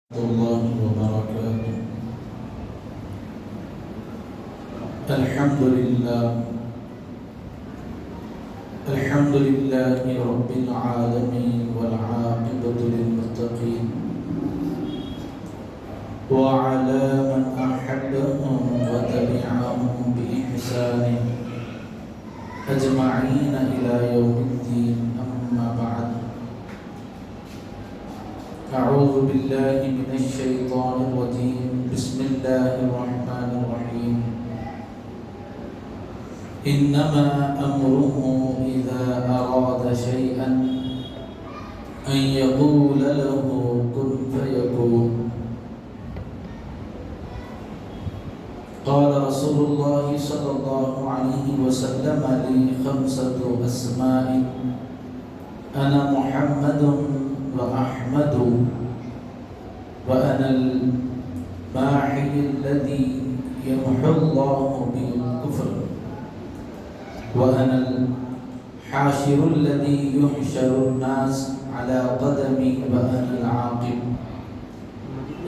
الله وبركاته. الحمد لله رب العالمين والعاقبة للمتقين وعلى من أحبهم وتبعهم بإحسان أجمعين إلى يوم الدين. أما بعد، أعوذ بالله من الشيطان الرجيم. بسم الله الرحمن الرحيم. إنما أمره إذا أراد شيئا أن يقول له كن فيكون. قال رسول الله صلى الله عليه وسلم لي 5 أسماء أنا محمد وأحمد وأنا الماحي الذي يمحو الله به الكفر وأنا الحاشر الذي يحشر الناس على قدمي وأنا العاقب.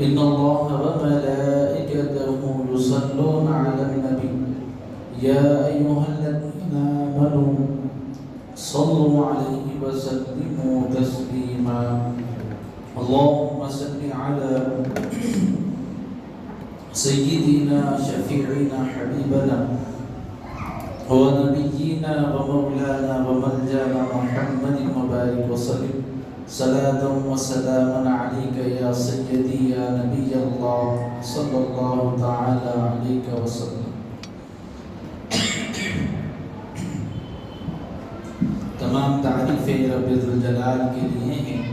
إن الله وملائكته يصلون على النبي يا أيها الذين آمنوا صلوا عليه وسلموا تسليما. اللهم صل على سيدنا شفيعنا حبيبنا ونبينا ومولانا وملجانا محمد وبارك وسلم صلاة وسلاما عليك يا سيدي يا نبي الله صلى الله تعالى عليك وسلم. تمام تعریفیں رب ذوالجلال کے لیے ہیں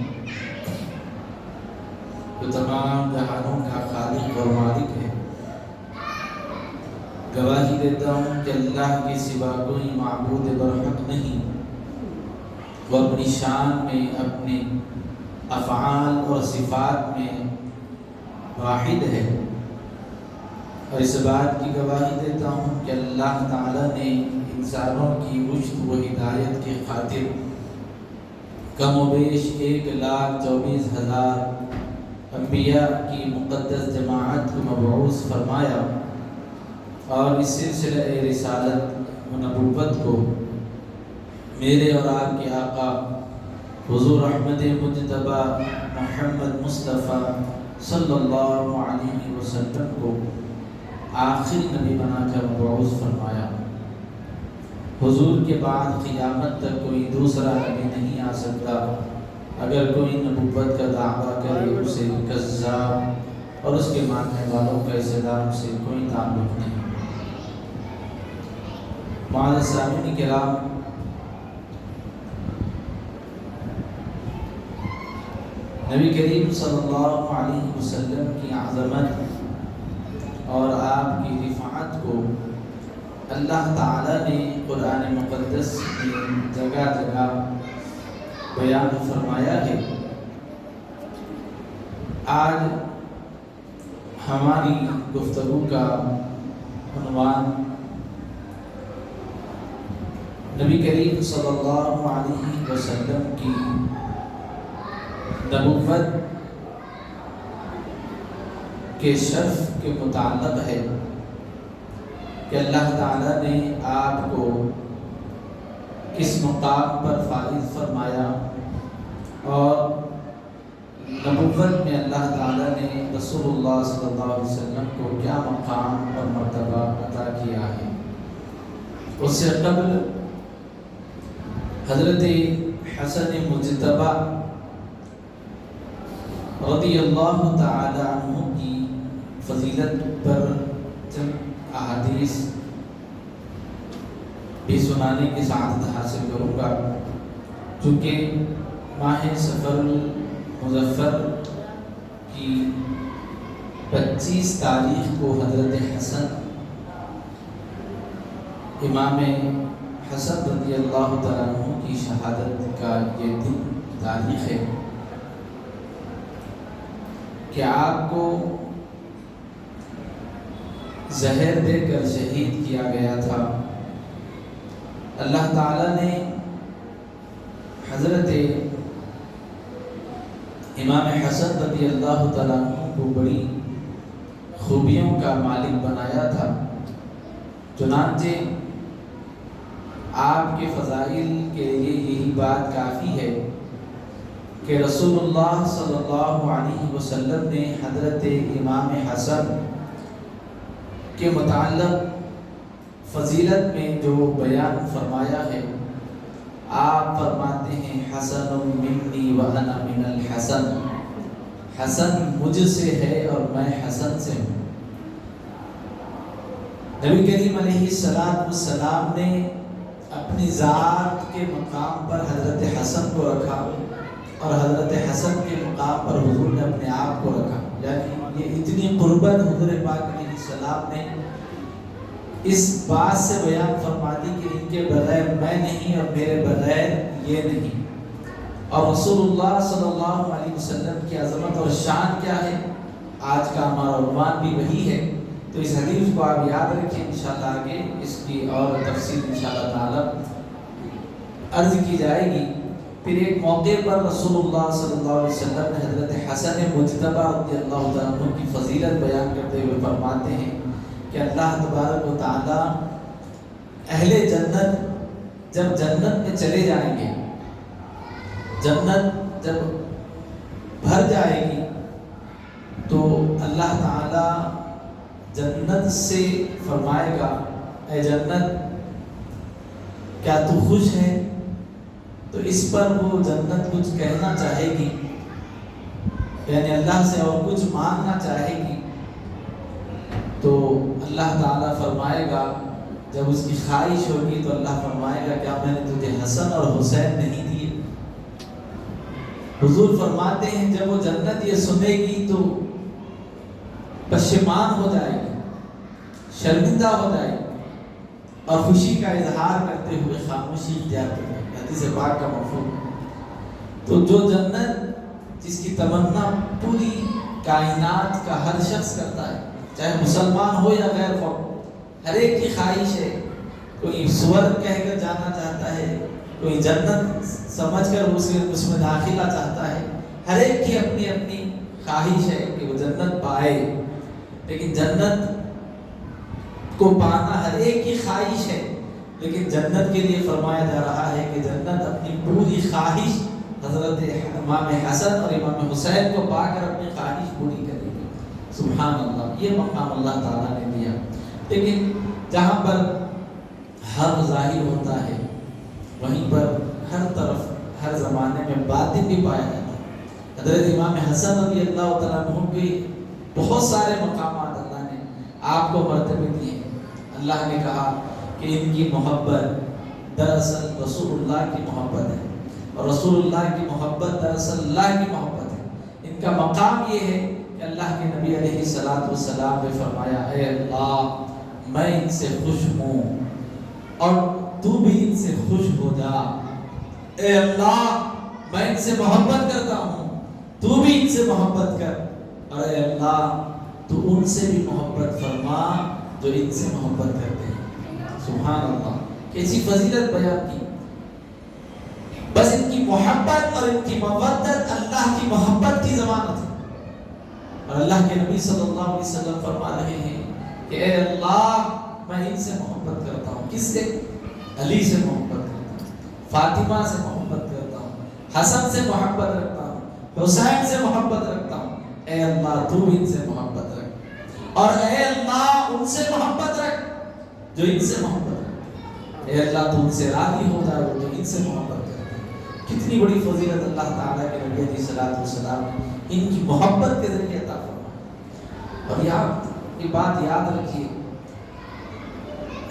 جو تمام جہانوں کا خالق اور مالک ہے. گواہی دیتا ہوں کہ اللہ کے سوا کوئی معبود برحق نہیں. وہ اپنی شان میں، اپنے افعال اور صفات میں واحد ہے. اور اس بات کی گواہی دیتا ہوں کہ اللہ تعالیٰ نے انسانوں کی رشد و ہدایت کی خاطر کم و بیش 1,24,000 انبیاء کی مقدس جماعت کو مبعوث فرمایا، اور اس سلسلہ رسالت و نبوت کو میرے اور آپ کے آقا حضور احمد مجتبی محمد مصطفیٰ صلی اللہ علیہ وسلم کو آخری نبی بنا کر مبعوث فرمایا. حضور کے بعد قیامت تک کوئی دوسرا نبی نہیں آ سکتا. اگر کوئی نبوت کا دعویٰ کرے اسے کذاب اور اس کے ماننے والوں کا اسلام سے کوئی تعلق نہیں. معزز سامعین کرام، نبی کریم صلی اللہ علیہ وسلم کی عظمت اور آپ کی رفعت کو اللہ تعالیٰ نے قرآن مقدس میں جگہ جگہ بیان فرمایا ہے. آج ہماری گفتگو کا عنوان نبی کریم صلی اللہ علیہ وسلم کی نبوت کے شرف کے متعلق ہے کہ اللہ تعالیٰ نے آپ کو کس مقام پر فائز فرمایا، اور نبوت میں اللہ تعالیٰ نے رسول اللہ صلی اللہ علیہ وسلم کو کیا مقام اور مرتبہ عطا کیا ہے. اس سے قبل حضرت حسن مجتبی رضی اللہ تعالی عنہ کی فضیلت پر چند احادیث بھی سنانے کی سعادت حاصل کروں گا. چونکہ ماہ سفر المظفر کی 25 تاریخ کو حضرت حسن امام حسن رضی اللہ تعالیٰ عنہ کی شہادت کا یہ دن تاریخ ہے کہ آپ کو زہر دے کر شہید کیا گیا تھا. اللہ تعالیٰ نے حضرت امام حسن رضی اللہ تعالیٰ عنہ کو بڑی خوبیوں کا مالک بنایا تھا۔ چنانچہ آپ کے فضائل کے لیے یہی بات کافی ہے کہ رسول اللہ صلی اللہ علیہ وسلم نے حضرت امام حسن کے متعلق فضیلت میں جو بیان فرمایا ہے، آپ فرماتے ہیں حسن منی وانا من الحسن، حسن مجھ سے ہے اور میں حسن سے ہوں۔ نبی کریم علیہ السلام نے اپنی ذات کے مقام پر حضرت حسن کو رکھا اور حضرت حسن کے مقام پر حضور نے اپنے آپ کو رکھا، یعنی یہ اتنی قربت حضور پاک علیہ السلام نے اس بات سے بیان فرما دی کہ ان کے بغیر میں نہیں اور میرے بغیر یہ نہیں۔ اور رسول اللہ صلی اللہ علیہ وسلم کی عظمت اور شان کیا ہے، آج کا ہمارا عنوان بھی وہی ہے، تو اس حدیث کو آپ یاد رکھیں، انشاءاللہ آگے اس کی اور تفصیل انشاءاللہ تعالی عرض کی جائے گی۔ پھر ایک موقع پر رسول اللہ صلی اللہ علیہ وسلم نے حضرت حسن مجتبی رضی اللہ تعالیٰ عنہ کی فضیلت بیان کرتے ہوئے فرماتے ہیں کہ اللہ تبارک و تعالی اہل جنت جب جنت میں چلے جائیں گے، جنت جب بھر جائے گی تو اللہ تعالی جنت سے فرمائے گا، اے جنت کیا تو خوش ہے؟ تو اس پر وہ جنت کچھ کہنا چاہے گی، یعنی اللہ سے اور کچھ مانگنا چاہے گی، تو اللہ تعالیٰ فرمائے گا، جب اس کی خواہش ہوگی تو اللہ فرمائے گا کیا میں نے تجھے حسن اور حسین نہیں دیے؟ حضور فرماتے ہیں جب وہ جنت یہ سنے گی تو پشیمان ہو جائے گی، شرمندہ ہو جائے گی اور خوشی کا اظہار کرتے ہوئے خاموشی اختیار کرے گی۔ حدیث پاک کا مفہوم۔ تو جو جنت جس کی تمنا پوری کائنات کا ہر شخص کرتا ہے، چاہے مسلمان ہو یا غیر قوم، ہر ایک کی خواہش ہے، کوئی سورگ کہہ کر جانا چاہتا ہے، کوئی جنت سمجھ کر اس میں داخلہ چاہتا ہے، ہر ایک کی اپنی اپنی خواہش ہے کہ وہ جنت پائے، لیکن جنت کو پانا ہر ایک کی خواہش ہے، لیکن جنت کے لیے فرمایا جا رہا ہے کہ جنت اپنی پوری خواہش حضرت امام حسن اور امام حسین کو پا کر اپنی خواہش پوری کرے گی۔ سبحان اللہ، یہ مقام اللہ تعالیٰ نے دیا۔ لیکن جہاں پر حق ظاہر ہوتا ہے وہیں پر ہر طرف ہر زمانے میں باطل بھی پایا جاتا ہے۔ حضرت امام حسن رضی اللہ تعالیٰ عنہ کے بہت سارے مقامات اللہ نے آپ کو مرتبے دیے۔ اللہ نے کہا کہ ان کی محبت دراصل رسول اللہ کی محبت ہے، اور رسول اللہ کی محبت دراصل اللہ کی محبت ہے۔ ان کا مقام یہ ہے کہ اللہ کے نبی علیہ السلام نے فرمایا، اے اللہ میں ان سے خوش ہوں اور تو بھی ان سے خوش ہو جا۔ اے اللہ میں ان سے محبت کرتا ہوں، تو بھی ان سے محبت کر، اور اے اللہ تو ان سے بھی محبت فرما جو ان سے محبت کرتے ہیں۔ سبحان اللہ، کیسی فضیلت بیان کی۔ بس ان کی محبت اور ان کی مودت اللہ کی محبت کی ضمانت ہے، اور اللہ کے نبی صلی اللہ علیہ وسلم فرما رہے ہیں کہ اے اللہ میں ان سے محبت کرتا ہوں۔ کس سے؟ علی سے محبت کرتا ہوں، فاطمہ سے محبت کرتا ہوں، حسن سے محبت رکھتا ہوں، حسین سے محبت رکھتا ہوں۔ اے اللہ تو بھی ان سے محبت رکھ، اور اے اللہ ان سے محبت رکھ جو ان سے محبت رکھ۔ اے اللہ تو ان سے راضی ہو جائے جو ان سے محبت کرتے ہیں۔ کتنی بڑی فضیلت اللہ تعالیٰ کے نبی علیہ السلام نے ان کی محبت کے ذریعے عطا فرمائی۔ اور یہ بات یاد رکھیے،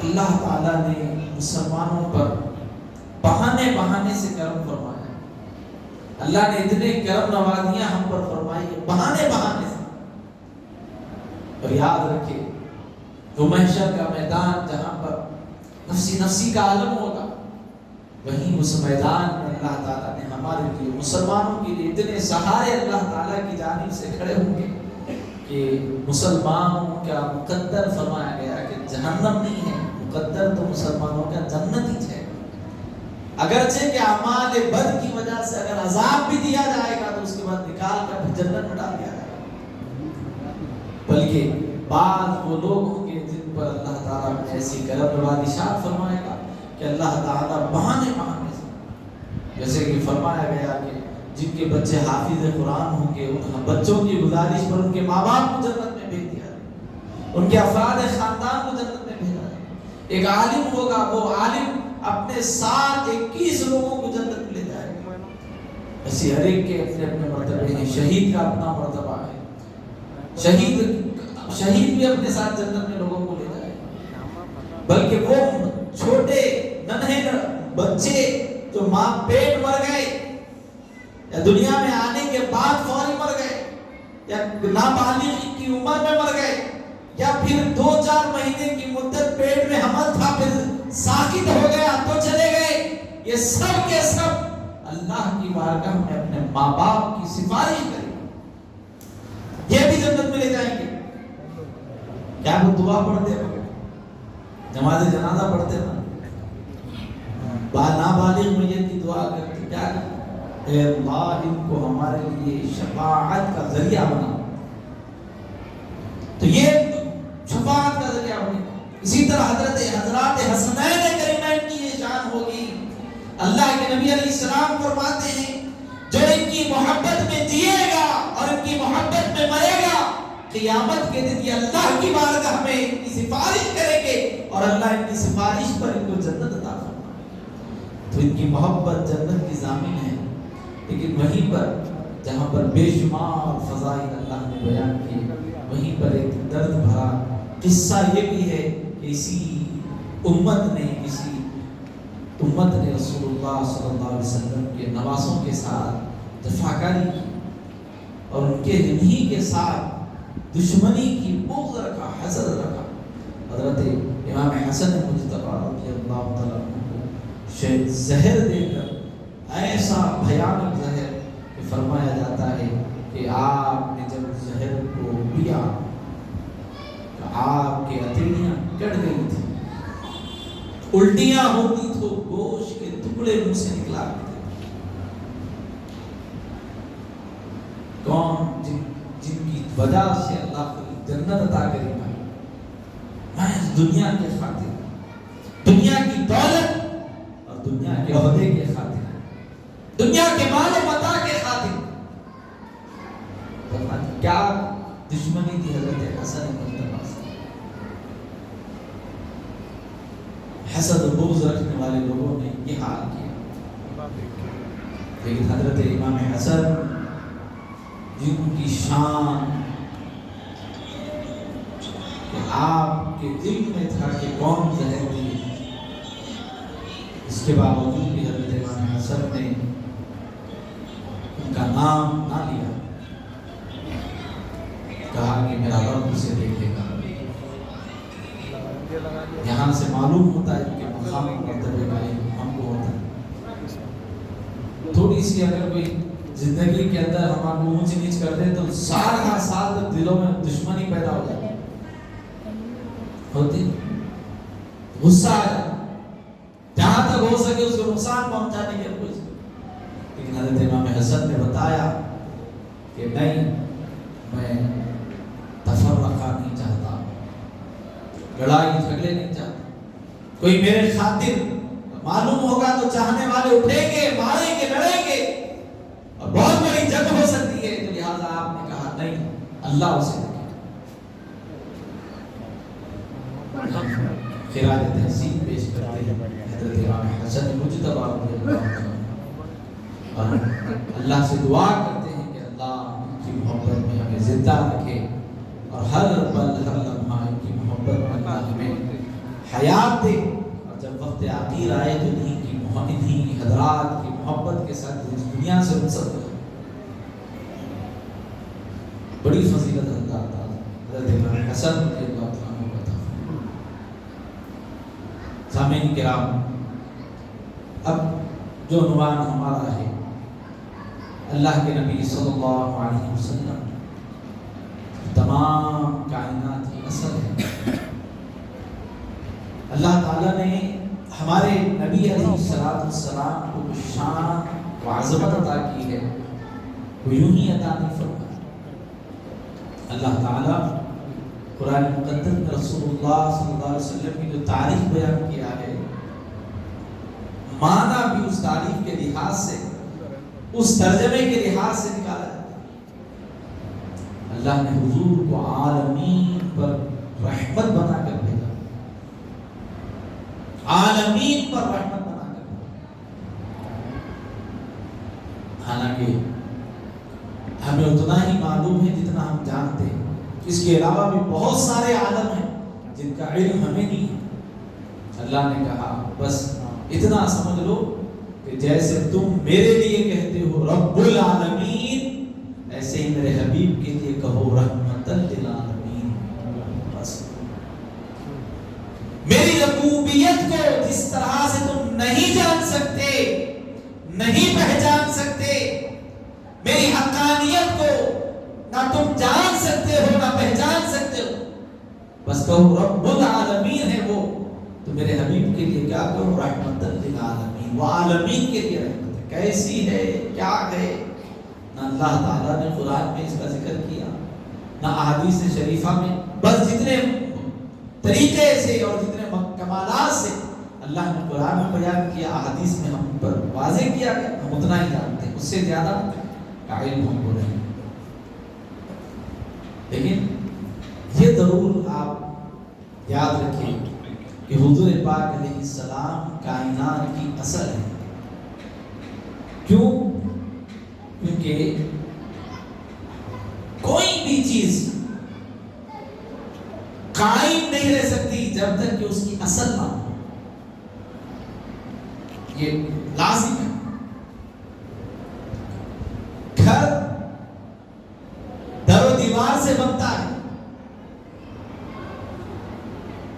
اللہ تعالیٰ نے مسلمانوں پر بہانے سے کرم فرمایا۔ اللہ نے اتنے کرم نوازیاں ہم پر فرمائی بہانے سے۔ اور یاد رکھے وہ محشر کا میدان جہاں پر نفسی کا عالم ہوگا، وہیں اس میدان میں اللہ تعالیٰ نے ہمارے لیے مسلمانوں کے لیے اتنے سہارے اللہ تعالیٰ کی جانب سے کھڑے ہوں گے کہ مسلمانوں کا مقدر فرمایا گیا کہ جہنم نہیں ہے، مقدر تو مسلمانوں کا جنت ہی ہے۔ اگرچہ کہ اعمال بد کی وجہ سے اگر عذاب بھی دیا جائے گا تو اس کے بعد نکال کر جنت میں ڈال دیا جائے گا، بلکہ بعض وہ لوگ ہوں گے جن پر اللہ تعالیٰ نے ایسی کرم نوازشات فرمائے گا کہ اللہ تعالیٰ بہانے سے، جیسے کہ فرمایا گیا کہ جن کے بچے حافظ قرآن ہوں گے ان بچوں کی گزارش پر ان کے ماں باپ کو جنت میں بھیج دیا جائے، ان کے افراد خاندان کو جنت میں بھیجا جائے۔ ایک عالم ہوگا، وہ عالم اپنے ساتھ 21 لوگوں کو جنت میں لے جائے گا۔ ایسی ہر ایک کے اپنے اپنے مرتبے ہیں، شہید کا اپنا مرتبہ ہے، شہید بھی اپنے ساتھ جنت میں لوگوں کو لے جائے گا، بلکہ وہ چھوٹے ننھے بچے جو ماں پیٹ مر گئے یا دنیا میں آنے کے بعد فوری مر گئے یا نابالغ کی عمر میں مر گئے یا پھر 2-4 مہینے کی مدت پیٹ میں حمل تھا پھر ساکت ہو گیا تو چلے گئے، یہ سب کے سب اللہ کی بارگاہ میں اپنے ماں باپ کی سفارش کریں گے، یہ بھی جنت میں لے جائیں گے۔ کیا وہ دعا پڑھتے ہیں، نماز جنازہ پڑھتے ہیں، نابالغ میت کی دعا کرتے، کیا کرتے، اے اللہ ان کو ہمارے لیے شفاعت کا ذریعہ بنا، تو یہ شفاعت کا ذریعہ بنے۔ اسی طرح حضرات حسنین کریمین کی یہ شان ہوگی، اللہ کے نبی علیہ السلام فرماتے ہیں جو ان کی محبت میں جیے گا اور ان کی محبت میں مرے گا، قیامت کے دن یہ اللہ کی بارگاہ میں ان کی سفارش کریں گے اور اللہ ان کی سفارش پر ان کو جنت عطا فرمائے۔ تو ان کی محبت جنت کی ضامن ہے، لیکن وہیں پر جہاں پر بے شمار فضائل اللہ نے بیان کیے، وہیں پر ایک درد بھرا قصہ یہ بھی ہے کہ اسی امت نے رسول اللہ صلی اللہ علیہ وسلم کے نواسوں کے ساتھ جفاکاری کی اور ان کے انہی کے ساتھ دشمنی کی، بغض رکھا، حسد رکھا۔ حضرت امام حسن مجتبی رضی اللہ تعالیٰ عنہ کو زہر دے کر، ایسا بھیانک زہر کہ فرمایا جاتا ہے کہ آپ نے جب زہر کو پیا تو آپ کے ہتھیلیاں کٹ گئی تھی، الٹیاں ہوتی تو گوشت کے ٹکڑے منہ سے نکلا کرتے۔ کون جن کی وجہ سے اللہ کو جنت عطا کرے گا، محض دنیا کے خاطر، دنیا کی دولت اور دنیا کے عہدے کے خاطر، دنیا کے مال و متاع کے خاطر۔ کیا دشمنی تھی حضرت حسن مجتبی سے، حسد و بغض رکھنے والے لوگوں نے یہ حال کیا۔ لیکن حضرت امام حسن جن کی شان کہ آپ کے علم میں تھا کہ کون زہر دی، اس کے باوجود بھی حضرت امام حسن نے ان کا نام نہ لیا، کہا کہ میرا رب اسے دیکھے گا۔ یہاں سے معلوم ہوتا ہے کہ مقام مرتبے کا ہم کو ہوتا ہے، تھوڑی سی اگر کوئی زندگی کے اندر ہمارا اونچ نیچ کر دے تو سارا سال تک دلوں میں دشمنی پیدا ہو جاتی ہوتی، غصہ آ جاتا، جہاں تک ہو سکے اس کو نقصان پہنچانے کی کوشش۔ لیکن حضرت امام حسن نے بتایا کہ نہیں، میں تفرقہ نہیں چاہتا، لڑائی جھگڑے نہیں چاہتا، کوئی میرے خاطر معلوم ہوگا تو چاہنے والے اٹھیں گے، ماریں گے، لڑیں گے اور بہت بڑی جنگ ہو سکتی ہے، تو لہٰذا آپ نے کہا نہیں، اللہ اسے دیکھے۔ خراج تحسین پیش کرتے ہیں حضرت امام حسن مجتبی رضی اللہ عنہ اور اللہ سے دعا کرتے ہیں کہ اللہ ان کی محبت میں ہمیں زندہ رکھے اور ہر پل ہر لمحہ ان کی محبت میں اللہ ہمیں حیات دے، اور جب وقت آخر آئے تو انہی حضرات کی محبت کے ساتھ اس دنیا سے رخصت ہو۔ بڑی فضیلت اللہ تعالیٰ حضرت امام حسن رضی اللہ عنہ کا تھا۔ سامعین کرام، اب جو عنوان ہمارا ہے، اللہ کے نبی صلی اللہ علیہ وسلم تمام کائنات کی اصل ہے۔ اللہ تعالیٰ نے ہمارے نبی علیہ السلام کو شان و عظمت عطا کی ہے وہ یوں ہی عطا نہیں فرمائی۔ اللہ تعالیٰ قرآن مقدس میں رسول اللہ صلی اللہ علیہ وسلم کی جو تعریف بیان کیا ہے، معنی بھی اس تعریف کے لحاظ سے، اس ترجمے کے لحاظ سے نکالا جاتا ہے۔ اللہ نے حضور کو عالمین پر رحمت بنا کر بھیجا، عالمین پر رحمت بنا کر بھیجا۔ حالانکہ ہمیں اتنا ہی معلوم ہے جتنا ہم جانتے ہیں، اس کے علاوہ بھی بہت سارے عالم ہیں جن کا علم ہمیں نہیں ہے۔ اللہ نے کہا بس اتنا سمجھ لو کہ جیسے تم میرے لیے کہتے ہو رب العالمین، ایسے ہی میرے حبیب کے لیے کہو رحمت للعالمین۔ بس میری ربوبیت کو جس طرح سے تم نہیں جان سکتے، نہیں پہچان سکتے، میری حقانیت کو نہ تم جان سکتے ہو نہ پہچان سکتے ہو، بس کہو رب العالمین ہے وہ، تو میرے حبیب کے لیے کیا کہو رحمت للعالمین، وہ عالمین کے لیے رحمت ہے۔ کیسی ہے، کیا ہے، نہ اللہ تعالیٰ نے قرآن میں اس کا ذکر کیا، نہ احادیث شریفہ میں، بس جتنے طریقے سے اور جتنے کمالات سے اللہ نے قرآن میں بیان کیا، احادیث میں ہم پر واضح کیا گیا، ہم اتنا ہی جانتے ہیں، اس سے زیادہ کا علم ہم کو نہیں۔ لیکن یہ ضرور آپ یاد رکھیں کہ حضور پاک علیہ السلام کائنات کی اصل ہے۔ کیوں؟ کیونکہ کوئی بھی چیز قائم نہیں رہ سکتی جب تک کہ اس کی اصل نہ ہو، یہ لازم ہے۔ گھر در و دیوار سے بنتا ہے،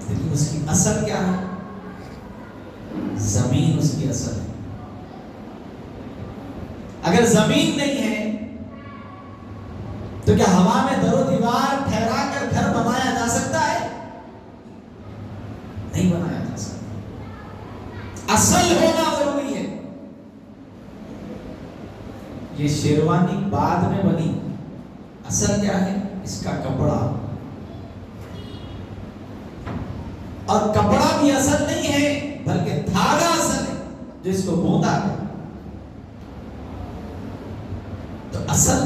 لیکن اس کی اصل کیا ہے؟ زمین اس کی اصل ہے۔ اگر زمین نہیں ہے تو کیا ہوا میں در و دیوار ٹھہرا کر گھر بنایا جا سکتا ہے؟ نہیں بنایا جا سکتا۔ اصل ہونا ضروری ہے۔ یہ شیروانی بعد میں بنی، اصل کیا ہے؟ اس کا کپڑا، اور کپڑا بھی اصل نہیں ہے بلکہ دھاگا اصل ہے جو اس کو بوندا ہے۔ تو اصل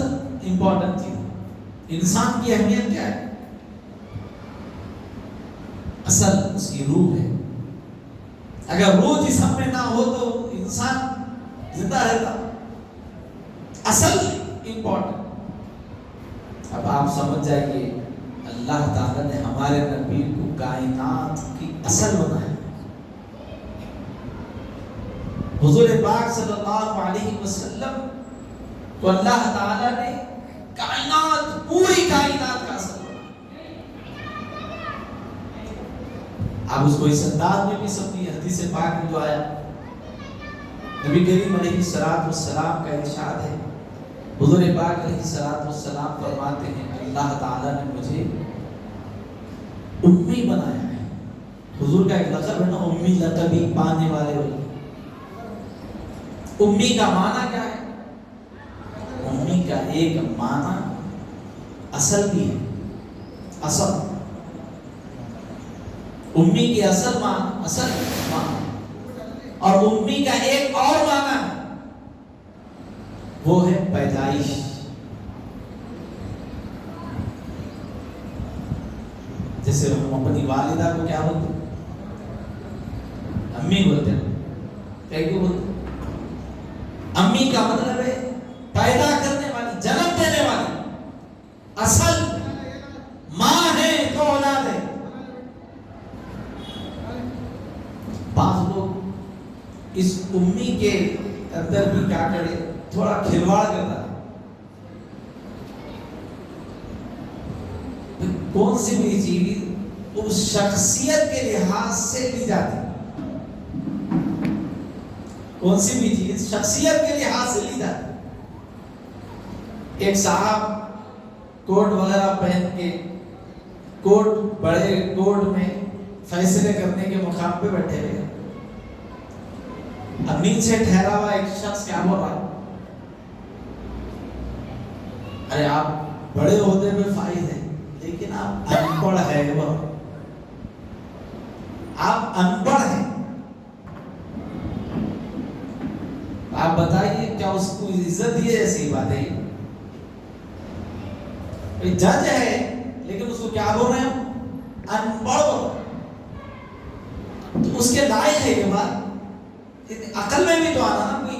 امپورٹنٹ چیز، انسان کی اہمیت کیا ہے؟ اصل اس کی روح ہے۔ اگر روح جسم میں نہ ہو تو انسان زندہ رہتا۔ اصل امپورٹنٹ۔ اب آپ سمجھ جائیے اللہ تعالیٰ نے ہمارے نبی کو کائنات کی اصل بنایا۔ حضور پاک صلی اللہ علیہ وسلم کو اللہ تعالیٰ نے کائنات، پوری کائنات کا اصل بنایا۔ آپ اس کو اس انداز میں بھی سمجھیے، حدیث پاک میں جو آیا، نبی کریم علیہ السلام کا ارشاد ہے، حضور پاک علیہ السلام فرماتے ہیں اللہ تعالیٰ نے مجھے امی بنایا ہے۔ حضور کا ایک لقب ہے نا، امی، لقب ہی پانے والے ہوئے۔ امی کا معنی کیا ہے؟ امی کا ایک معنی اصل بھی ہے، اصل، امی کی اصل معنی، اور امی کا ایک اور معنی ہے، وہ ہے پیدائش۔ جیسے ہم اپنی والدہ کو کیا بولتے ہیں؟ امی بولتے ہیں۔ کیوں بولتے ہیں؟ امی کا مطلب ہے پیدا کرنے والی، جنم دینے والی، اصل ماں ہے تو اولاد ہے۔ بعض لوگ اس امی کے اندر بھی کیا کرے، تھوڑا کھلواڑ کرتا ہے۔ کون سی بھی چیز اس شخصیت کے لحاظ سے لی جاتی ہے، کون سی بھی چیز شخصیت کے لحاظ سے لی جاتی ہے۔ ایک صاحب کوٹ وغیرہ پہن کے کوٹ، بڑے کوٹ میں فیصلے کرنے کے مقام پہ بیٹھے ہوئے، اب نیچے ٹھہرا ہوا ایک شخص کیا بول رہا ہے؟ ارے آپ بڑے عہدے میں فائز ہیں لیکن آپ ان پڑھ ہے، آپ ان پڑھ ہیں، آپ بتائیے کیا اس کو عزت دی ہے؟ ایسی بات ہے، جج ہے لیکن اس کو کیا بول رہے ہیں؟ ان پڑھ۔ تو اس کے لائق ہے یہ بات؟ عقل میں بھی تو آنا نا کوئی۔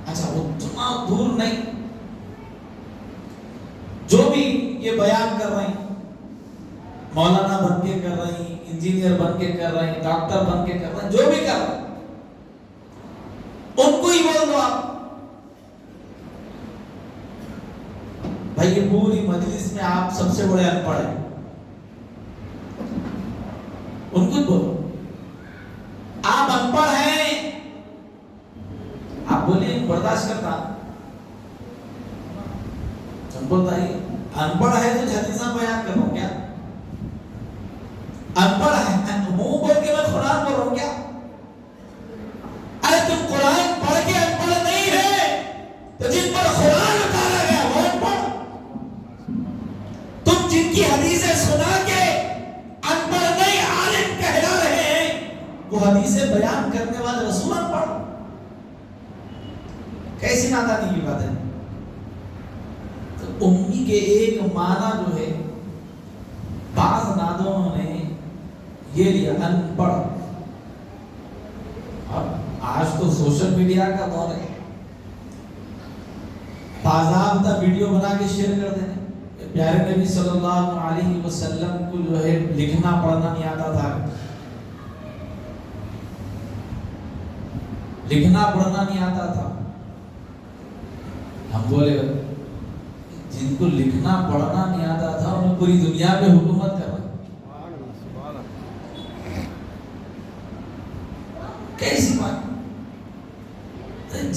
اچھا وہ اتنا دور نہیں، جو بھی یہ بیان کر رہے ہیں، مولانا بن کے کر رہے ہیں، انجینئر بن کے کر رہے ہیں، ڈاکٹر بن کے کر رہے ہیں، جو بھی کر رہے ہیں ان کو ہی بول دو آپ۔ بھائی یہ پوری مجلس میں آپ سب سے بڑے ان پڑھ ہیں، ان کو بولو آپ ان پڑھ ہیں۔ آپ بولیے برداشت کرتا، بولتا ہے ان پڑھ ہے تو حدیثاں بیان کر رہا ہوں کیا؟ ان پڑھ ہے منہ بول کے میں قرآن بول رہا ہوں کیا؟ ارے تم قرآن پڑھ کے ان پڑھ نہیں ہے تو جن پر قرآن اتارا گیا وہ ان پڑھ، تم جن کی حدیثیں سنا کے ان پڑھ نہیں عالم کہلا رہے ہیں وہ حدیثیں بیان کرنے والے رسول ان پڑھ۔ کیسی نادانی کی بات ہے؟ تو امی کے ایک معنی جو ہے بعض نادونوں نے یہ لیا ان پڑھ۔ اب آج تو سوشل میڈیا کا دور ہے، باضابطہ ویڈیو بنا کے شیئر کر دینے۔ پیارے نبی صلی اللہ علیہ وسلم کو جو ہے لکھنا پڑھنا نہیں آتا تھا، لکھنا پڑھنا نہیں آتا تھا۔ ہم بولے جن کو لکھنا پڑھنا نہیں آتا تھا انہیں پوری دنیا پہ حکومت کر رہا۔ کیسی بات؟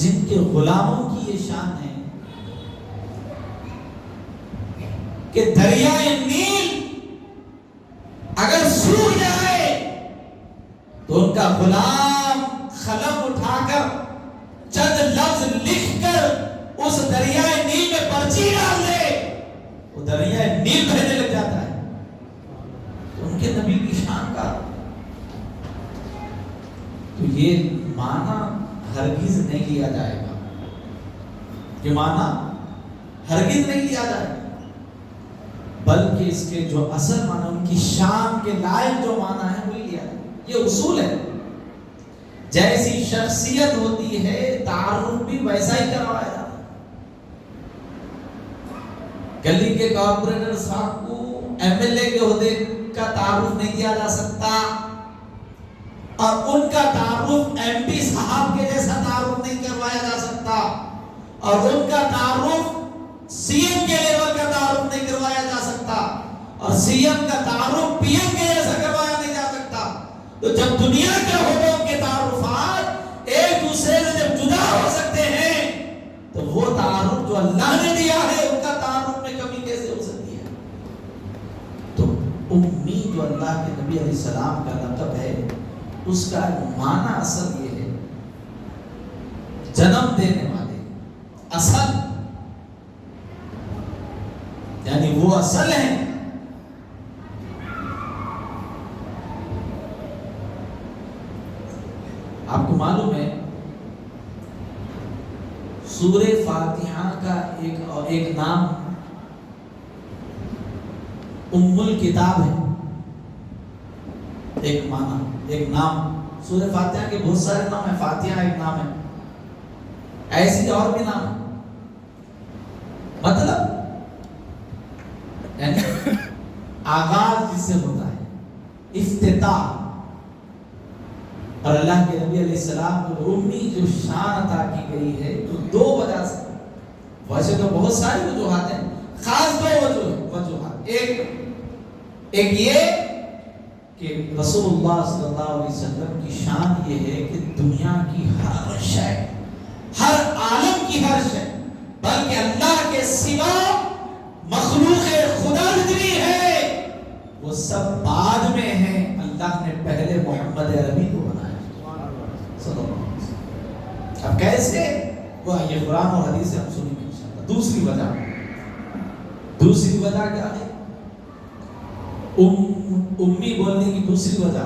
جن کے غلاموں کی یہ شان ہے کہ دریائے نیل اگر سوکھ جائے تو ان کا غلام قلم اٹھا کر چند لفظ لکھ کر اس دریائے نیل میں پرچی ڈال دے، وہ دریائے نیل بہنے لگ جاتا ہے۔ تو ان کے نبی کی شان کا تو یہ معنی ہرگز نہیں لیا جائے گا، یہ معنی ہرگز نہیں لیا جائے گا، بلکہ اس کے جو اصل معنی ان کی شان کے لائق جو معنی ہے وہی لیا جائے۔ یہ اصول ہے، جیسی شخصیت ہوتی ہے تعارف بھی ویسا ہی کروایا جاتا ہے۔ گلی کے کارپوریٹر صاحب کو ایم ایل اے کے عہدے کا تعارف نہیں دیا جا سکتا، اور ان کا تعارف ایم پی صاحب کے جیسا تعارف نہیں کروایا جا سکتا، اور ان کا تعارف سی ایم کے لیول کا تعارف نہیں کروایا جا سکتا، اور سی ایم کا تعارف پی ایم کے جیسا کروایا نہیں جا سکتا۔ تو جب دنیا کے عہدوں کے تعارفات ایک دوسرے سے جب جدا ہو سکتے ہیں تو وہ تعارف جو اللہ نے دیا ہے ان کا تعارف میں کمی کیسے ہو سکتی ہے؟ تو امی جو اللہ کے نبی علیہ السلام کا لقب ہے اس کا معنی اصل یہ ہے جنم دینے والے، اصل یعنی وہ اصل ہیں۔ آپ کو معلوم ہے سورہ فاتحہ کا ایک نام ام الکتاب ہے، ایک معنی ایک نام۔ سورہ فاتحہ کے بہت سارے نام ہیں، فاتحہ ایک نام ہے، ایسی اور بھی نام ہے۔ مطلب یعنی آغاز جس سے ہوتا ہے، افتتاح۔ اور اللہ کے نبی علیہ السلام کو امی جو شان عطا کی گئی ہے تو دو وجہ سے، ویسے تو بہت ساری وجوہات ہیں، خاص دو وجوہات۔ ایک یہ کہ رسول اللہ صلی اللہ علیہ وسلم کی شان یہ ہے کہ دنیا کی ہر شے، ہر عالم کی ہر شے، بلکہ اللہ کے سوا مخلوق خدا جتنی ہے وہ سب بعد میں ہے، اللہ نے پہلے محمد عربی کو بنایا صلی اللہ علیہ وسلم. اب کیسے؟ وہ یہ قرآن اور حدیث سے ہم سنیں گے انشاءاللہ. دوسری وجہ کیا ہے؟ امی بولنے کی دوسری وجہ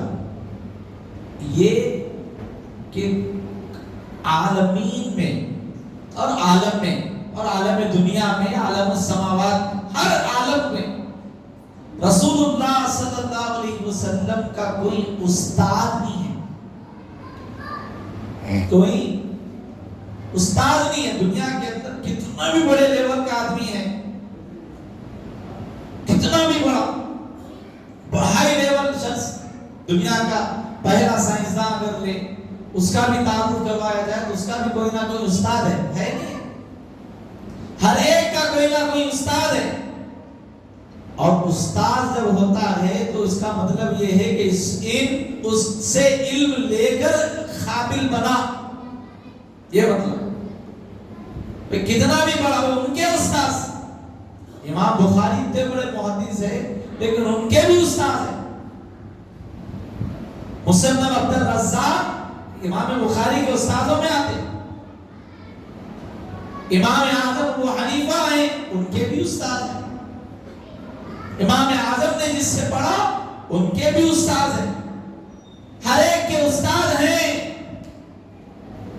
یہ کہ عالمین میں اور عالم میں اور عالم دنیا میں، عالم السماوات، ہر عالم میں رسول اللہ صلی اللہ علیہ وسلم کا کوئی استاد نہیں ہے. کوئی استاد نہیں ہے. دنیا کے اندر کتنا بھی بڑے لیول کا آدمی ہے، کتنا بھی بڑا ہائی لیول شخص، دنیا کا پہلا سائنسدان اگر لے، اس کا بھی تعارف کروایا جائے تو اس کا بھی کوئی نہ کوئی استاد ہے نہیں؟ ہر ایک کا کوئی نہ کوئی استاد ہے. اور استاد جب ہوتا ہے تو اس کا مطلب یہ ہے کہ اس سے علم لے کر قابل بنا. یہ مطلب کتنا بھی بڑا ہو، ان کے استاد. امام بخاری اتنے بڑے محدث ہے لیکن ان کے بھی استاد ہیں. مصنف عبد الرزاق امام بخاری کے استادوں میں آتے. امام اعظم ابو حنیفہ ہیں، ان کے بھی استاد ہیں. امام اعظم نے جس سے پڑھا ان کے بھی استاد ہیں. ہر ایک کے استاد ہیں.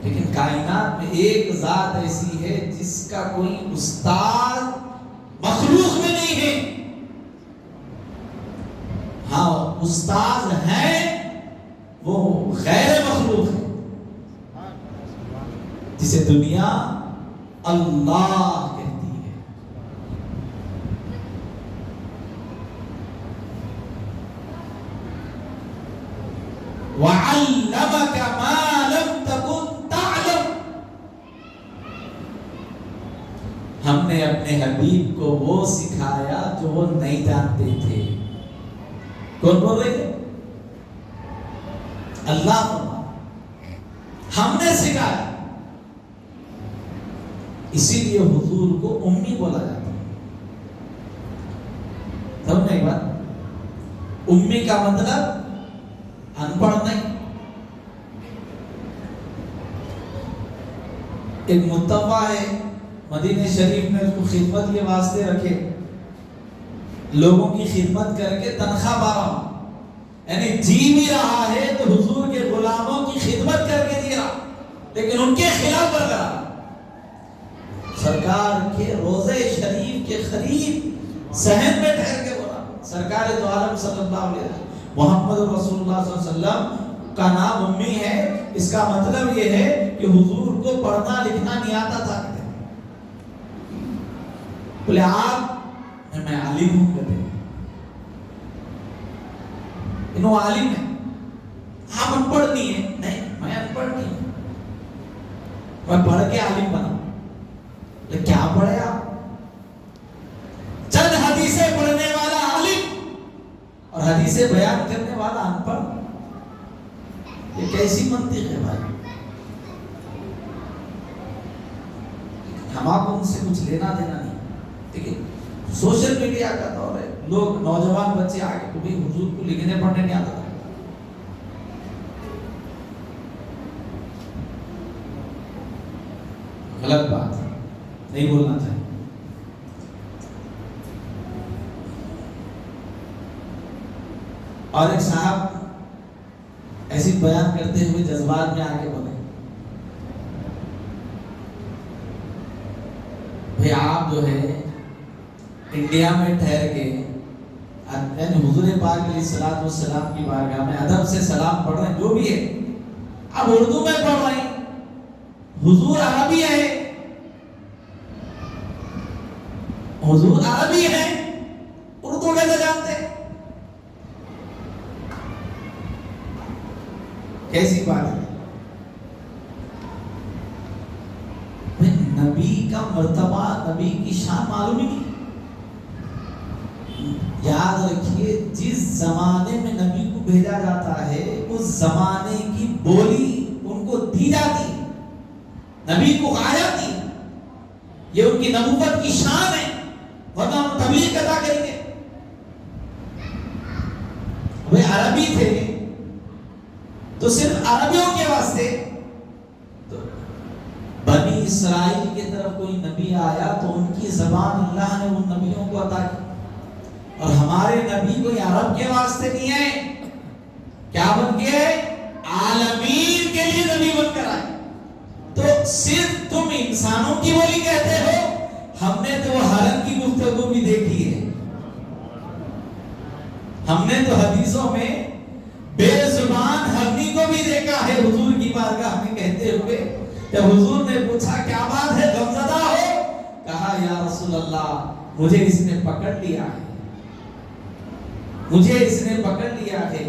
لیکن کائنات میں ایک ذات ایسی ہے جس کا کوئی استاد مخلوق میں نہیں ہے. ہاں استاد ہیں، وہ غیر مخلوق ہے، جسے دنیا اللہ کہتی ہے. وَعَلَّمَكَ مَا لَمْ تَكُنْ تَعْلَمُ. ہم نے اپنے حبیب کو وہ سکھایا جو وہ نہیں جانتے تھے. کون بول رہے تھے؟ اللہ. ہم نے سکھایا. اسی لیے حضور کو امی بولا جاتا ہے. سمجھنے ایک بات، امی کا مطلب ان پڑھ نہیں. ایک متوع ہے مدینہ شریف میں، اس کو خدمت کے واسطے رکھے، لوگوں کی خدمت کر کے تنخواہ پا رہا ہوں، یعنی جی بھی رہا ہے تو حضور کے غلاموں کی خدمت کر کے جی رہا، لیکن ان کے خلاف بن رہا. سرکار کے روضے شریف کے قریب صحن میں ٹھہر کے بولا. سرکار دو عالم صلی اللہ علیہ وسلم محمد رسول اللہ صلی اللہ علیہ وسلم کا نام امی ہے. اس کا مطلب یہ ہے کہ حضور کو پڑھنا لکھنا نہیں آتا تھا. بولے آپ، میں عالم ہوں کہتے ہیں. انہوں عالم ہے، آپ ان پڑھ نہیں ہے. نہیں، میں ان پڑھ نہیں ہوں، میں پڑھ کے عالم بنا. لیکن کیا پڑھے آپ؟ چند حدیثیں پڑھنے والا عالم اور حدیثیں بیان کرنے والا ان پڑھ. یہ کیسی منطق ہے بھائی؟ ہم آپ کو ان سے کچھ لینا دینا نہیں. دیکھیں سوشل میڈیا کا دور ہے، لوگ نوجوان بچے آگے تو بھی حضور کو لکھنے پڑھنے نہیں آتا تھا. غلط بات ہے، نہیں بولنا چاہیے. اور ایک صاحب ایسی بیان کرتے ہوئے جذبات میں آگے بولے، بھئی آپ جو ہے انڈیا میں ٹھہر کے یعنی حضور پاک علیہ الصلوۃ والسلام کی بارگاہ میں ادب سے سلام پڑھ رہے ہیں، جو بھی ہے اب اردو میں پڑھ رہے ہیں. حضور عربی ہے، حضور عربی ہے، اردو کیسے جانتے؟ کیسی بات ہے؟ نبی کا مرتبہ، نبی کی شان معلوم ہی نہیں. یاد رکھیے جس زمانے میں نبی کو بھیجا جاتا ہے اس زمانے کی بولی ان کو دی جاتی ہے، نبی کو کہا جاتی ہے. یہ ان کی نبوت کی شان ہے، ورنہ ہم تبلیغ ادا کریں گے. وہ عربی تھے تو صرف عربیوں کے واسطے. تو بنی اسرائیل کی طرف کوئی نبی آیا تو ان کی زبان اللہ نے ان نبیوں کو عطا کی. اور ہمارے نبی کوئی عرب کے واسطے نہیں ہے، کیا بن کے ہے؟ عالمین کے لیے نبی بن کر آئے. تو صرف تم انسانوں کی بولی کہتے ہو، ہم نے تو ہرن کی گفتگو بھی دیکھی ہے. ہم نے تو حدیثوں میں بے زبان ہرنی کو بھی دیکھا ہے حضور کی بارگاہ میں کہتے ہوئے. جب حضور نے پوچھا کیا بات ہے غمزدہ ہو، کہا یا رسول اللہ مجھے اس نے پکڑ لیا ہے، مجھے اس نے پکڑ لیا ہے.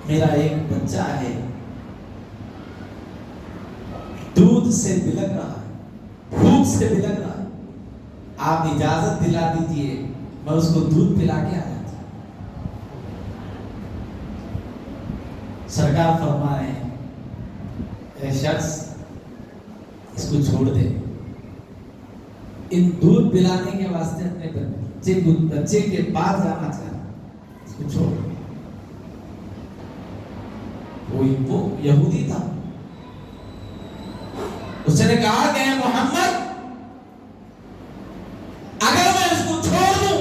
میرا ایک بچہ ہے، دودھ سے بلک رہا ہے، بھوک سے بلک رہا ہے، آپ اجازت دلا دیجئے میں اس کو دودھ پلا کے آیا تھا. سرکار فرمائے اے شخص اس کو چھوڑ دے. ان دودھ پلانے کے واسطے اپنے بچے کے پاس جانا چاہتا، اس کو چھوڑ. وہ یہودی تھا، اس نے کہا کہ محمد اگر میں اس کو چھوڑ دوں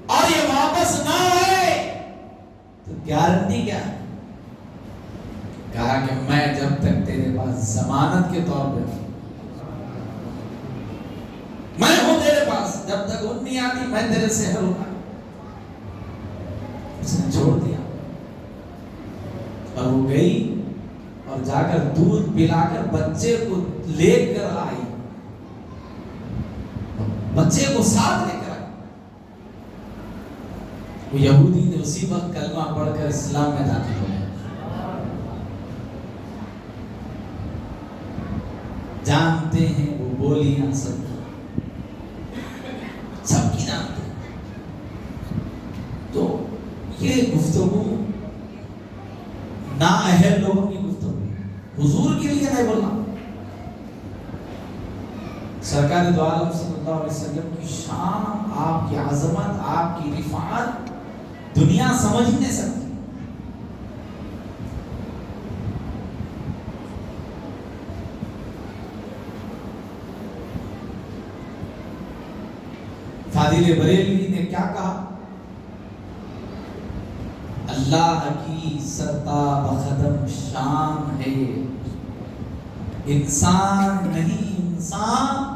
اور یہ واپس نہ آئے تو گارنٹی کیا ہے؟ کہا کہ میں جب تک تیرے پاس ضمانت کے طور پہ میں ہوں تیرے پاس، جب تک ان نہیں آتی میں تیرے سے حل ہوگا. اس نے چھوڑ دیا اور وہ گئی اور جا کر دودھ پلا کر بچے کو لے کر آئی، بچے کو ساتھ لے کر آئی. وہ یہودی نے اسی وقت کلمہ پڑھ کر اسلام میں داخل ہو گیا. جانتے ہیں وہ بولیاں سب کی جانتے ہیں. تو یہ گفتگو نااہل لوگوں کی گفتگو، حضور کے لیے نہیں بولنا. سرکار دو عالم صلی اللہ علیہ وسلم کی شان، آپ کی عظمت، آپ کی رفعت دنیا سمجھ نہیں سکتی. فاضل بریلوی نے کیا کہا؟ اللہ کی سرتا بخدم شان ہے، انسان نہیں انسان،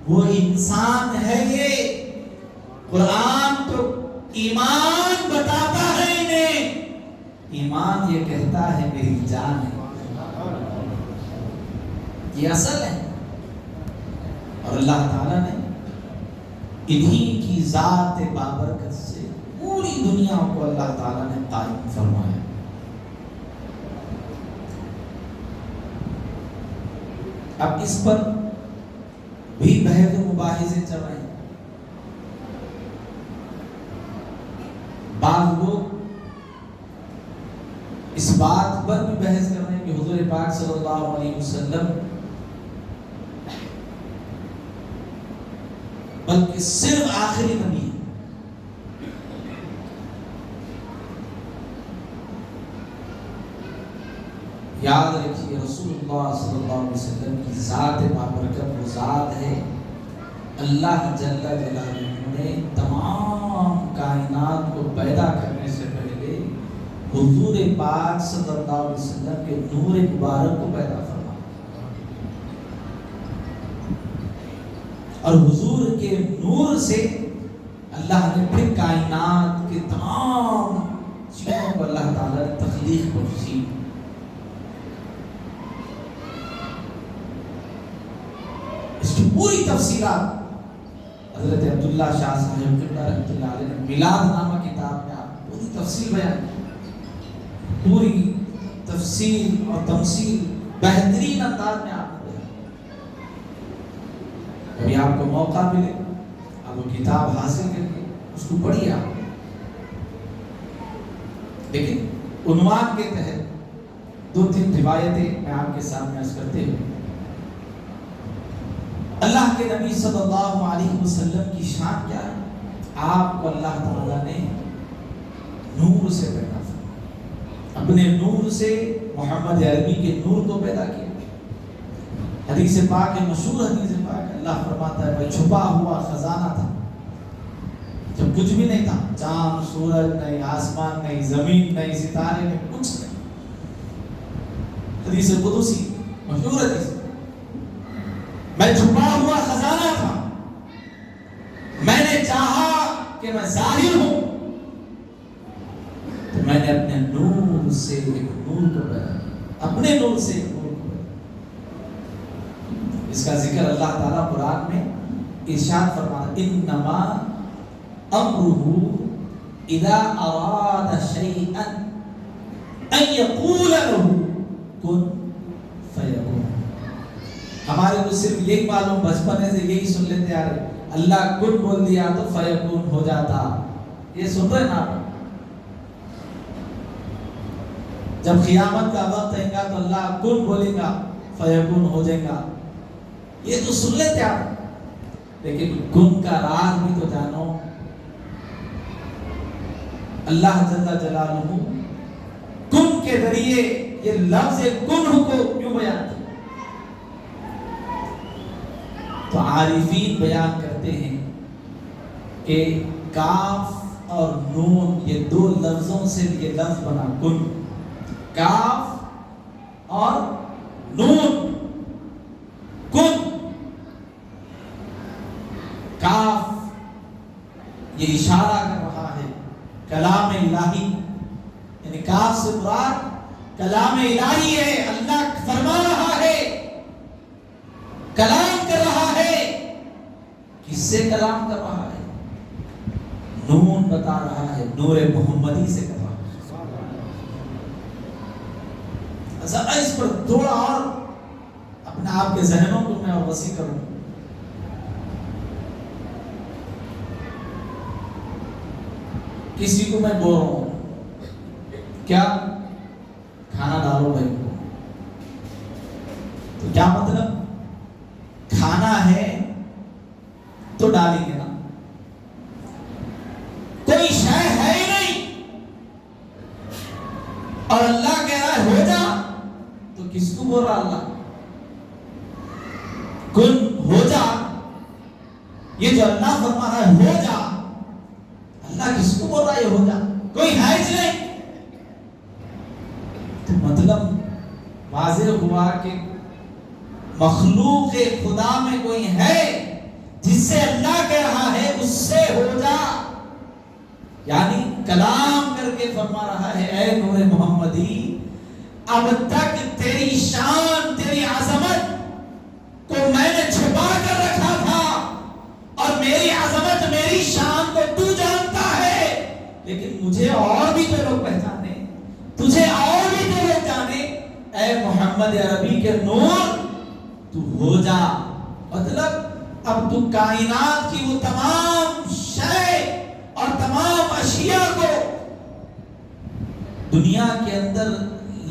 وہ انسان ہے. یہ قرآن تو ایمان بتاتا ہے انہیں، ایمان یہ کہتا ہے میری جان ہے، یہ اصل ہے. اور اللہ تعالیٰ نے انہی کی ذات بابرکت سے پوری دنیا کو اللہ تعالیٰ نے قائم فرمایا. اب اس پر بھی بحث و مباحثے چل رہے ہیں. بعض لوگ اس بات پر بھی بحث کر رہے ہیں کہ حضور پاک صلی اللہ علیہ وسلم بلکہ صرف آخری نبی ہے. یاد رکھیے رسول اللہ صلی اللہ علیہ وسلم کی ذات بابرکت وہ ذات ہے، اللہ جل جلالہ نے تمام کائنات کو پیدا کرنے سے پہلے حضور پاک صلی اللہ علیہ وسلم کے نور مبارک کو پیدا فرمایا، اور حضور کے نور سے اللہ نے پھر کائنات کے تمام چیزوں کو اللہ تعالیٰ نے تخلیق بخشی. اس کی پوری تفصیلات حضرت عبداللہ شاہ صاحب قبلہ رحمۃ اللہ علیہ نے میلاد نامہ کتاب میں آپ پوری تفصیل بیان کی، پوری تفصیل اور تمثیل بہترین انداز میں آپ نے بیان. کبھی آپ کو موقع ملے آپ وہ کتاب حاصل کر کے اس کو پڑھیے آپ. لیکن عنوان کے تحت 2-3 روایتیں میں آپ کے سامنے عرض کرتے ہوئے اللہ کے نبی صلی اللہ علیہ وسلم کی شان کیا ہے. آپ کو اللہ تعالیٰ نے نور سے پیدا کیا، اپنے نور سے محمد عربی کے نور کو پیدا کیا۔ حدیث پاک ہے، مشہور حدیث پاک، اللہ فرماتا ہے میں چھپا ہوا خزانہ تھا جب کچھ بھی نہیں تھا، چاند سورج نہیں، آسمان نہیں، زمین نہیں، ستارے نہیں، کچھ نہیں۔ حدیث قدسی مشہور حدیث، میں چھپا ہوا خزانہ تھا، میں نے چاہا کہ میں ظاہر ہوں تو میں نے اپنے نور سے ایک نور کو پیدا کیا، اپنے نور سے ایک نور کو پیدا کیا۔ اس کا ذکر اللہ تعالیٰ قرآن میں ارشاد فرماتا ہے انما امرہ اذا اراد شیئا ان یقول له کن فیکون۔ ہمارے کو صرف یہی معلوم، بچپنے سے یہی سن لیتے آ رہے، اللہ کن بول دیا تو فیکون ہو جاتا، یہ سن رہے نا آپ؟ جب قیامت کا وقت آئے گا تو اللہ کن بولے گا فیکون ہو جائے گا، یہ تو سن لیتے آپ، لیکن کن کا راز بھی تو جانو۔ اللہ جل جلالہ کن کے ذریعے یہ لفظ کن کو کیوں بیان کیا؟ تو عارفین بیان کرتے ہیں کہ کاف اور نون یہ دو لفظوں سے یہ لفظ بنا کن، کاف اور نون، کن۔ کاف یہ اشارہ کر رہا ہے کلام الہی، یعنی کاف سے مراد کلام الہی ہے، اللہ فرما رہا ہے، کلام کر رہا ہے۔ کس سے کلام کر رہا ہے؟ نون بتا رہا ہے نور محمدی سے کر رہا ہے۔ ذرا اس پر تھوڑا اور اپنے آپ کے ذہنوں کو میں وسیع کروں۔ کسی کو میں بول رہا ہوں کیا کھانا ڈالو بھائی کو، تو کیا مطلب؟ کھانا ہے تو ڈالیں گے نا، کوئی شے ہے ہی نہیں اور اللہ کہہ رہا ہے ہو جا، تو کس کو بول رہا اللہ؟ کن ہو جا، یہ جو اللہ فرما رہا ہے ہو جا، اللہ کس کو بول رہا ہے یہ ہو جا؟ کوئی ہے ہی نہیں۔ تو مطلب واضح ہوا کہ مخلوق خدا میں کوئی ہے جس سے اللہ کہہ رہا ہے اس سے ہو جا، یعنی کلام کر کے فرما رہا ہے اے نور محمدی اب تک تیری شان تیری عظمت کو میں نے چھپا کر رکھا تھا، اور میری عظمت میری شان کو تو جانتا ہے، لیکن مجھے اور بھی تو لوگ پہچانے، تجھے اور بھی تو لوگ جانے، اے محمد عربی کے نور تو ہو جا۔ مطلب اب تو کائنات کی وہ تمام شے اور تمام اشیاء کو دنیا کے اندر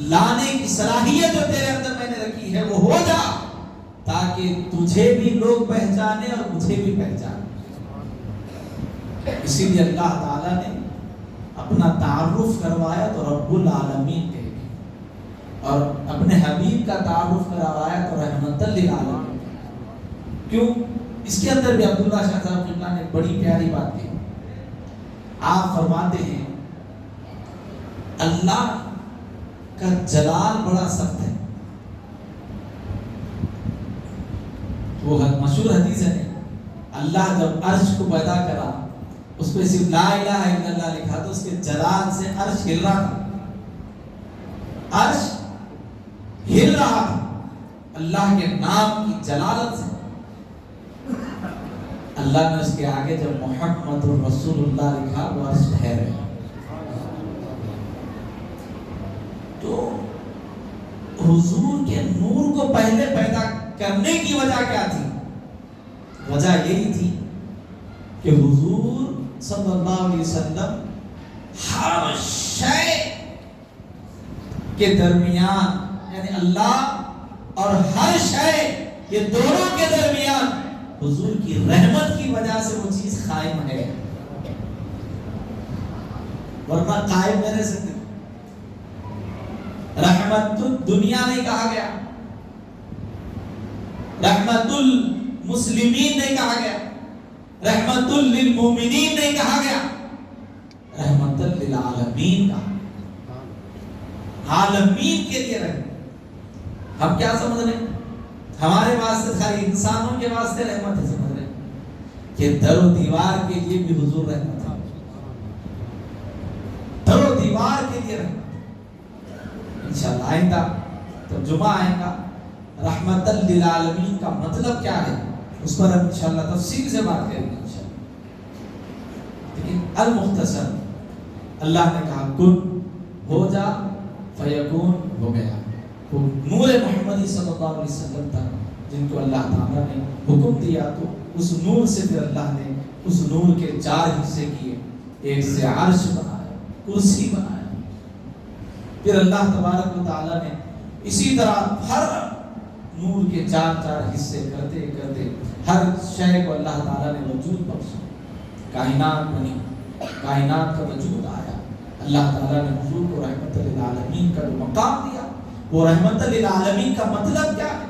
لانے کی صلاحیت جو تیرے اندر میں نے رکھی ہے وہ ہو جا، تاکہ تجھے بھی لوگ پہچانے اور مجھے بھی پہچانے۔ اسی لیے اللہ تعالیٰ نے اپنا تعارف کروایا تو رب العالمین کہے گی، اور اپنے حبیب کا تعارف کروایا تو رحمت للعالمین۔ کیوں؟ اس کے اندر بھی عبداللہ شاہ صاحب قبلہ نے بڑی پیاری بات کی۔ آپ فرماتے ہیں اللہ کا جلال بڑا سخت ہے، وہ مشہور حدیث ہے، اللہ جب عرش کو پیدا کرا اس پہ صرف لا الہ الا اللہ لکھا تو اس کے جلال سے عرش ہل رہا تھا، عرش ہل رہا تھا اللہ کے نام کی جلالت سے۔ اللہ نے اس کے آگے جب محمد رسول اللہ لکھا وہ عرش ٹھہر گیا۔ تو حضور کے نور کو پہلے پیدا کرنے کی وجہ کیا تھی؟ وجہ یہی تھی کہ حضور صلی اللہ علیہ وسلم ہر شے کے درمیان، یعنی اللہ اور ہر شے یہ دونوں کے درمیان حضور کی رحمت کی وجہ سے وہ چیز قائم ہے۔ ورنہ قائم میں رہ سکتے. رحمت الدنیا نہیں کہا گیا, رحمت المسلمین نہیں کہا گیا, رحمت للمومنین نہیں کہا گیا, رحمت للعالمین کہا. عالمین کے لیے رحمت. ہم کیا سمجھ رہے ہیں؟ ہمارے واسطے خالی انسانوں کے واسطے رحمت ہے سمجھ رہے ہیں کہ در و دیوار کے لیے بھی حضور رحمت ہے. در و دیوار کے لیے رحمت. انشاءاللہ آئندہ ترجمہ آئے گا رحمت للعالمین کا مطلب کیا ہے, اس پر ہم انشاءاللہ تفصیل سے بات کریں گے انشاءاللہ. لیکن المختصر اللہ نے کہا کن ہو جا فیکون, ہو گیا. وہ نور محمدی صلی اللہ علیہ وسلم تھا جن کو اللہ تعالیٰ نے حکم دیا, تو اس نور سے پھر اللہ نے اس نور کے 4 حصے کیے. ایک سے عرش بنایا, کرسی بنایا. پھر اللہ تبارک و تعالیٰ نے اسی طرح ہر نور کے 4 حصے کرتے کرتے ہر شے کو اللہ تعالیٰ نے وجود بخشا. کائنات بنی, کائنات کا وجود آیا. اللہ تعالیٰ نے حضور کو رحمت للعالمین کا جو مقام دیا, وہ رحمت للعالمین کا مطلب کیا ہے,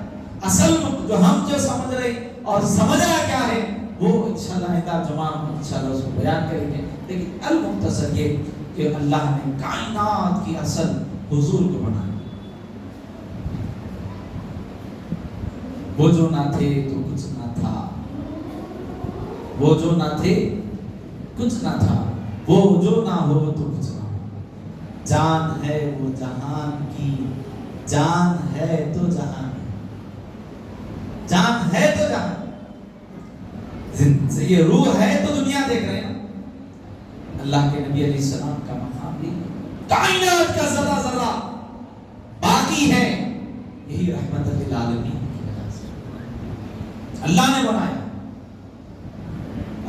اصل جو ہم جو سمجھ رہے اور سمجھنا کیا ہے, وہ انشاءاللہ آئندہ جمعہ ہم انشاءاللہ اس کو بیان کریں گے. لیکن المختصر یہ کہ اللہ نے کائنات کی اصل حضور کو بنایا. وہ جو نہ تھے تو کچھ نہ تھا, وہ جو نہ تھے کچھ نہ تھا, وہ جو نہ ہو تو کچھ نہ ہو. جان ہے وہ جہان کی, جان ہے تو جہان, جان ہے تو جہان. یہ روح ہے تو دنیا دیکھ رہے ہیں. اللہ کے نبی علیہ السلام کا مقام بھی کائنات کا ذرہ ذرہ باقی ہے, یہی رحمت للعالمین کی وجہ سے اللہ نے بنایا.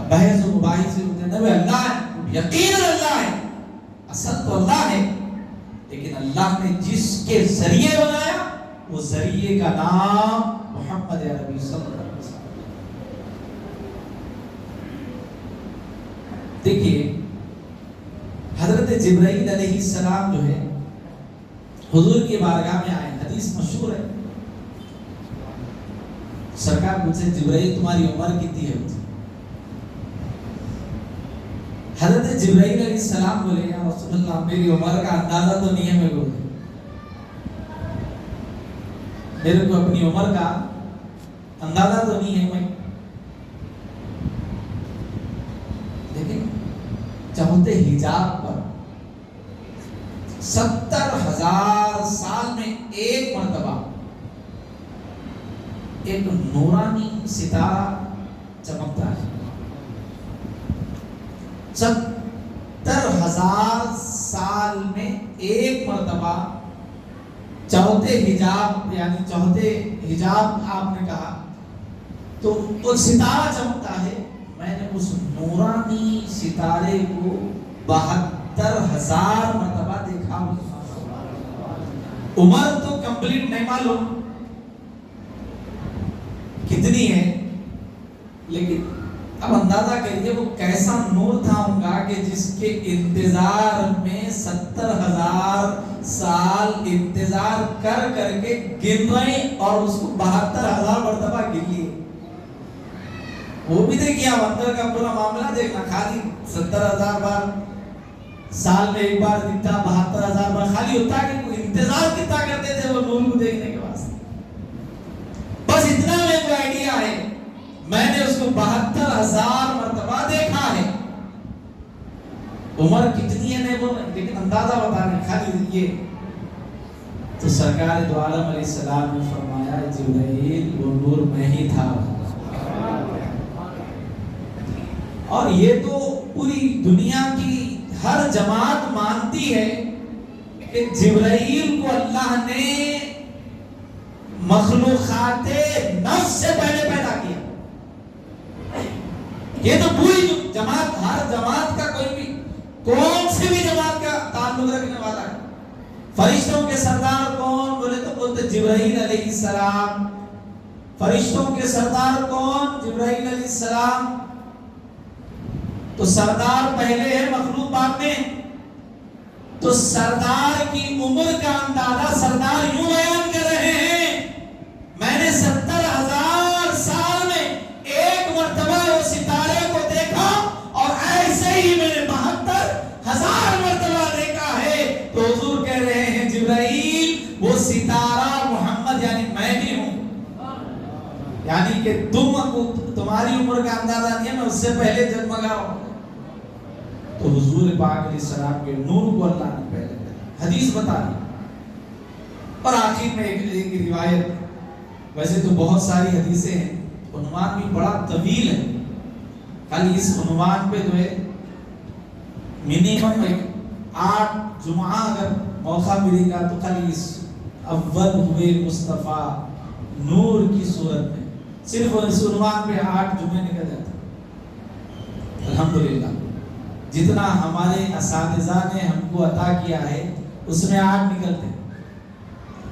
بحث و مباحث سے اللہ ہے, یقین اللہ ہے, اصل تو اللہ ہے, لیکن اللہ نے جس کے ذریعے بنایا وہ ذریعے کا نام محمد عربی صلی اللہ علیہ وسلم. دیکھیے حضرت جبرائیل علیہ السلام جو ہے حضور کی بارگاہ میں آئے. حدیث مشہور ہے, سرکار مجھ سے جبرائیل تمہاری عمر کتنی ہے؟ حضرت جبرائیل علیہ السلام بولے یا رسول اللہ میری عمر کا اندازہ تو نہیں ہے میرے کو, میرے کو اپنی عمر کا اندازہ تو نہیں ہے میں, لیکن چوتھے حجاب پر 70,000 سال میں ایک مرتبہ ایک نورانی ستارہ چمکتا ہے. 70,000 سال میں ایک مرتبہ چوتھے حجاب, یعنی چوتھے حجاب آپ نے کہا تو وہ ستارہ چمکتا ہے. میں نے اس نورانی ستارے کو 72,000 مرتبہ دیکھا. عمر تو کمپلیٹ نہیں معلوم کتنی ہے, لیکن اب اندازہ کریے وہ کیسا نور تھا ان کا کہ جس کے انتظار میں 70,000 سال انتظار کر کر کے گن رہے اور اس کو 72,000 مرتبہ گن لیے. وہ بھی دیکھیے آپ اندر کا پورا معاملہ دیکھنا, خالی 70,000 بار سال میں ایک بار دکھتا, 72,000 بار خالی ہوتا کہ وہ انتظار کتنا کرتے تھے وہ نور کو دیکھنے کے واسطے. بس اتنا میرے کو آئیڈیا ہے, میں نے اس کو 72,000 مرتبہ دیکھا ہے. عمر کتنی ہے نہیں بول رہے, لیکن اندازہ بتا رہے خالی یہ. تو سرکار دو عالم علیہ السلام نے فرمایا جبرائیل وہ نور میں ہی تھا. اور یہ تو پوری دنیا کی ہر جماعت مانتی ہے کہ جبرائیل کو اللہ نے مخلوقات نفس سے پہلے پیدا کیا. یہ تو پوری جماعت, ہر جماعت کا کوئی بھی کون سی بھی جماعت کا تعلق رکھنے والا ہے. فرشتوں کے سردار کون بولے تو بولتے جبرائیل علیہ السلام. فرشتوں کے سردار کون؟ جبرائیل علیہ السلام. تو سردار پہلے ہے, مخلوق بعد میں. تو سردار کی عمر کا اندازہ سردار یوں بیان کر رہے ہیں، میں نے 70,000 سال میں ایک مرتبہ وہ ستارے کو دیکھا اور ایسے ہی میں نے 72,000 مرتبہ دیکھا ہے۔ تو حضور کہہ رہے ہیں جبرائیل وہ ستارہ محمد یعنی میں بھی ہوں، یعنی کہ تمہاری عمر کا اندازہ نہیں ہے، میں اس سے پہلے جگمگا ہوں۔ تو حضور پاک علیہ السلام کے نور کو اللہ نے پہلے حدیث بتا دی۔ اور آخر میں ایک روایت، ویسے تو بہت ساری حدیثیں ہیں، عنوان بھی بڑا طویل ہے، خالی اس عنوان پہ جو ہے منیمم 8 جمعہ اگر موقع ملے گا تو خالی اس اول ہوئے مصطفیٰ نور کی صورت میں صرف اس عنوان پہ 8 جمعے نکل جاتے۔ الحمدللہ جتنا ہمارے اساتذہ نے ہم کو عطا کیا ہے اس میں 8 نکلتے،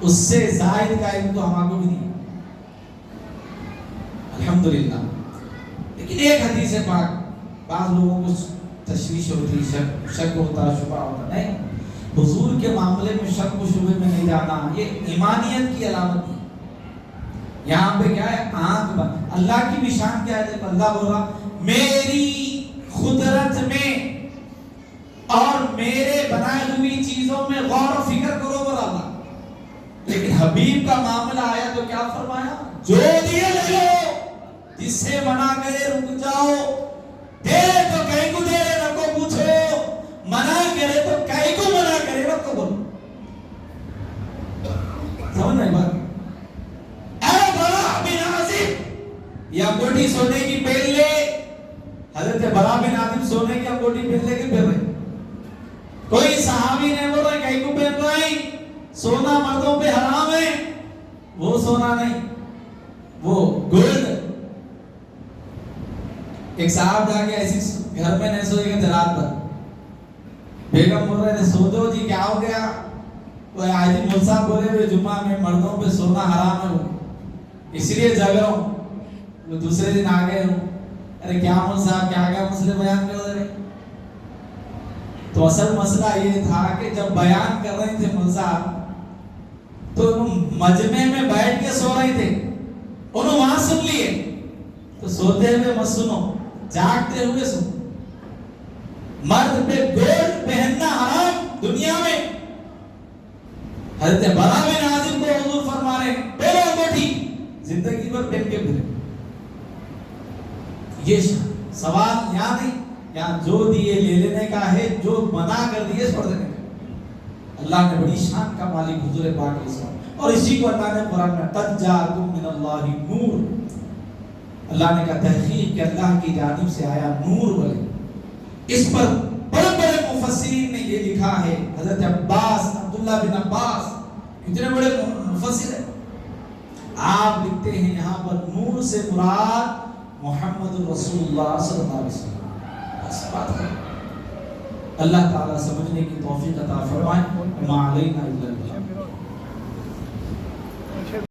اس سے زائد کا علم تو ہمارے کو بھی نہیں، الحمدللہ۔ لیکن ایک حدیث پاک بعض لوگوں کو تشویش ہوتی، شک ہوتا، شبہ ہوتا، نہیں، حضور کے معاملے میں شک و شبہ میں نہیں جانا، یہ ایمانیت کی علامت ہے۔ یہاں پہ کیا ہے؟ آنکھ بند۔ اللہ کی بھی شان کیا ہے؟ اللہ بول رہا میری قدرت میں اور میرے بنائے ہوئی چیزوں میں غور و فکر کرو بول اللہ۔ لیکن حبیب کا معاملہ آیا تو کیا فرمایا؟ جو دیے لے لو، جس سے منع کرے رک جاؤ، دے تو کہیں کو دے نہ کو پوچھو، منع کرے تو کہیں کو منع کرے نہ کو بولو۔ سمجھ نہیں بات؟ اے برا بن عازب، یا انگوٹھی سونے کی پہن لے، حضرت برا بن عازب سونے کی انگوٹھی پہن لے کے پھر رہے۔ کوئی صحابی نے بولا کہیں کو پہن رہے ہیں، سونا مردوں پہ حرام ہے، وہ سونا نہیں، وہ گولڈ۔ ایک صاحب جا کے ایسی گھر میں نہیں سوئے گا رات بھر، بیگم بول رہے تھے سو دو جی، کیا ہو گیا؟ کوئی آج مول صاحب بولے ہوئے جمعہ میں مردوں پہ سونا حرام ہے، وہ اس لیے جگ رہا ہوں۔ وہ دوسرے دن آ گئے ہوں، ارے کیا مول صاحب کیا گیا مسئلے بیان کر رہے؟ تو اصل مسئلہ یہ تھا کہ جب بیان کر رہے تھے مول صاحب تو مجمع میں بیٹھ کے سو رہے تھے، انہوں وہاں سن لیے، تو سوتے ہوئے مت سنو، جاگتے ہوئے سنو۔ مرد پہ گولڈ پہننا حرام دنیا میں۔ حضرت برا بن عازب کو حضور فرما رہے ہیں پہلے انگوٹھی زندگی بھر پہن کے پھرے۔ یہ سوال یہاں نہیں، یہاں جو دیے لے لینے کا ہے، جو منع کر دیے چھوڑ دینے کا۔ اللہ نے بڑی شان کا مالک حضور پاک علیہ السلام، اور اسی کو اللہ نے قرآن میں قد جاءکم من اللہ نور، اللہ نے کہا تحقیق کہ اللہ کی جانب سے آیا نور بولے۔ اس پر بڑے بڑے مفسرین نے یہ لکھا ہے، حضرت عباس، عبداللہ بن عباس کتنے بڑے مفسر ہیں، آپ لکھتے ہیں یہاں پر نور سے مراد محمد رسول اللہ صلی اللہ علیہ وسلم۔ بس بات ہے، اللہ تعالیٰ سمجھنے کی توفیق عطا فرمائے۔ ما علینا الا البلاغ۔